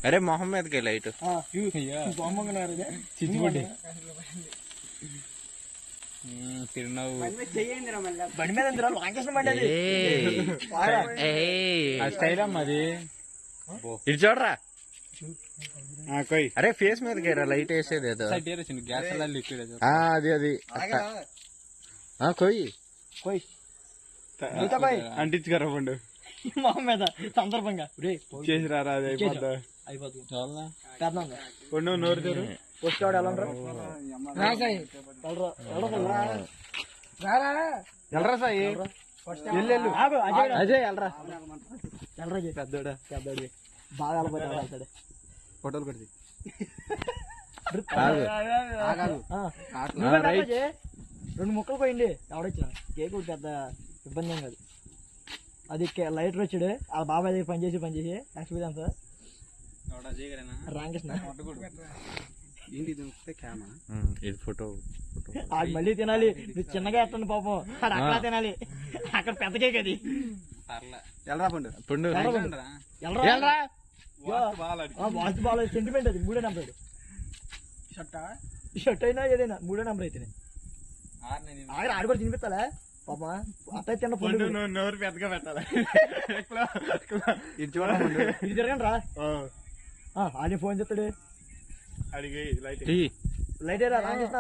అరే మొహం మీదకి లైట్ తిరునవ్వు బండి మీద స్టైల్ అమ్మది ఇటు చూడరా. అరే ఫేస్ మీదకి లైట్ వేసేది ఏదో గ్యాస్ అది అది కొయ్యి అంటించుకరా పండు మొహం మీద సందర్భంగా చేసి రారా అది అయిపోతుంది పండు నోరు తెరు వచ్చేవాడు ఎలా ఎల్రా సాయి అజయ్ ఎల్రా పెద్దోడా పెద్దోడి బాగా వెళ్ళిపోతాడు ఫోటోలు కొడుతుంది రెండు ముక్కలు పోయింది ఎవడొచ్చినా కేక్ పెద్ద ఇబ్బంది ఏం కాదు. అది లైటర్ వచ్చాడు వాళ్ళ బాబాయ్ దగ్గర పనిచేసి ఎక్స్పీరియన్స్ రామకృష్ణ ఫోటో ఆడు మళ్ళీ తినాలి. నువ్వు చిన్నగా ఎట్టండి పాపం ఆడు అక్కడ తినాలి. అక్కడ పెద్ద కేక్ అది. ఎల్రా పండు పండు వాస్తు బాగాలేదు సెంటిమెంట్ అది. 3వ నెంబర్ షర్ట్ అయినా ఏదైనా 3వ నెంబర్ అయితేనే ఆడు కూడా తినిపిస్తాలే పాపా. అత్తయ్య తిన్న పండు నోరు పెద్దగా పెట్టాలి. ఇది తిరగండి రా. ఆడి ఫోన్ చెప్తాడు లైట్ రా రామకృష్ణ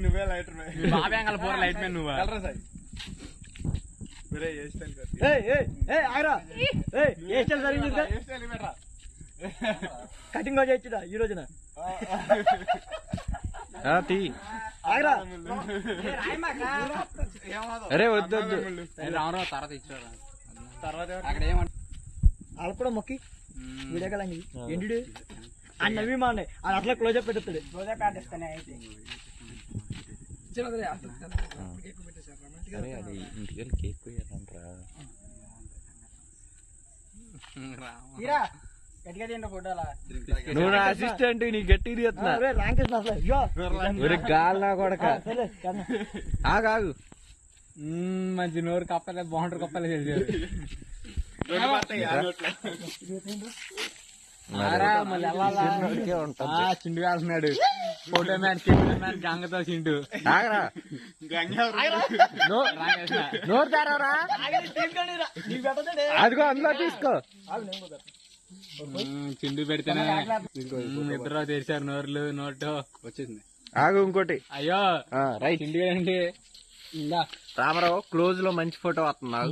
నువ్వే లైటర్ పోర లైట్ మ్యాన్ నువ్వు కటింగ్ చేయొచ్చుడా ఈ రోజున అరే వద్దు రామరావు తర్వాత ఇచ్చారు తర్వాత వాళ్ళకు కూడా మొక్కి వీడియో కలండి ఎండు ఆ నవ్వి మా అన్నయ్య అది అట్లా క్లోజప్ పెడతాడు. ఇంటికి కేక్ పోయారంటరా నువ్వు నా అసిస్టెంట్ నీ గట్టి రామకృష్ణ అసలు గాలి నా కొడక ఆగు మంచి నోరు కప్పలే బాగుంటారు కప్పలే తెలిసారు చిండు కాల్సినాడు ఫోటో మ్యాన్ కెమెరా మ్యాన్ గంగతో చిండు నోరు తారా అదిగో అందులో తీసుకో. చిండు పెడితేనే ఇద్దరు తెరిచారు నోర్లు నోటు వచ్చింది. ఆగు ఇంకోటి అయ్యో రైట్ చిండు ఏంటి రామారావు క్లోజ్ లో మంచి ఫోటో వస్తున్నావు.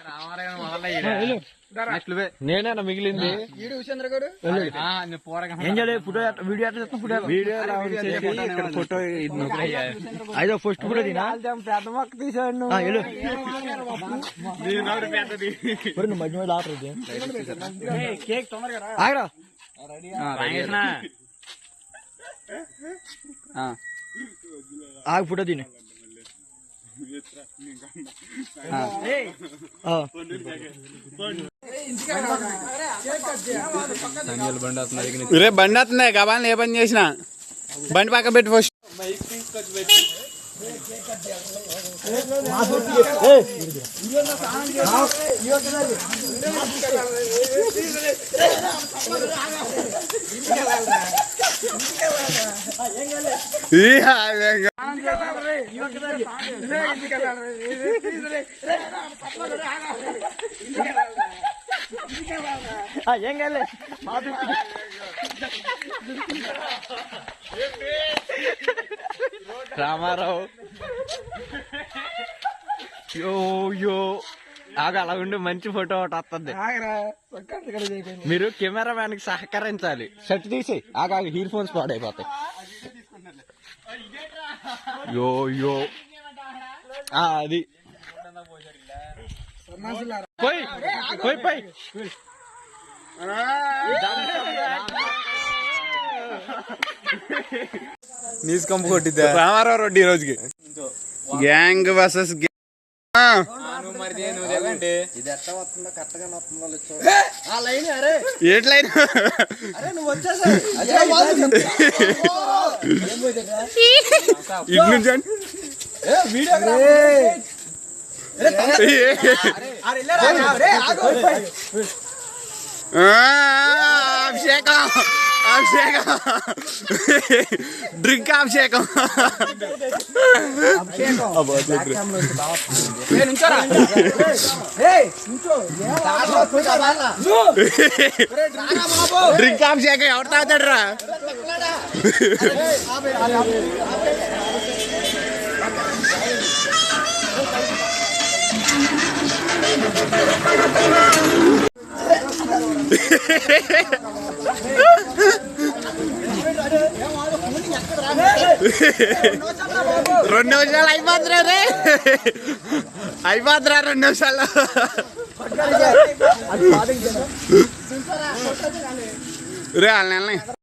రామారావు మొదలయ్యాడు నేనేనా మిగిలింది ఏం చేయాలి ఫోటో వీడియో వీడియో ఫోటో అదో ఫస్ట్ ఫోటో తినా పెద్ద మొక్క తీసాడు మధ్య మధ్య ఆటర్ ఆగరా ఆగు ఫోటో తిని బండి వస్తున్నాయి గబాన్ని ఏ పని చేసినా బండి పక్క పెట్టి ఫస్ట్ ఏం కాలే రామారావు యో ఆగా అలా ఉండి మంచి ఫోటో ఒకటి వస్తుంది. మీరు కెమెరా మ్యాన్ కి సహకరించాలి. షర్ట్ తీసి ఆగా హీర్ ఫోన్స్ పాడైపోతాయి. యో అది పోయి పోయి పోయి నీస్ కంపు కొట్టిద్దా రామారావు రెడ్డి ఈ రోజుకి గ్యాంగ్ వర్సెస్ అండి ఇది ఎట్లా వస్తుందో కరెక్ట్ గానే వస్తుందో లేదో చూడు. ఆ లైన్ అరే ఏట్లైనా అరే నువ్వు వచ్చేసాయి ఇటు నుంచి అండి వీడియో అభిషేకం అభిషేకం డ్రింక్ అభిషేకం డ్రింక్ అభిషేకం ఎవరు తాగుతాడు రా రెండు నిమిషాలు అయిపోతున్నా రే అయిపోతురా 2 నిమిషాలు రే వాళ్ళని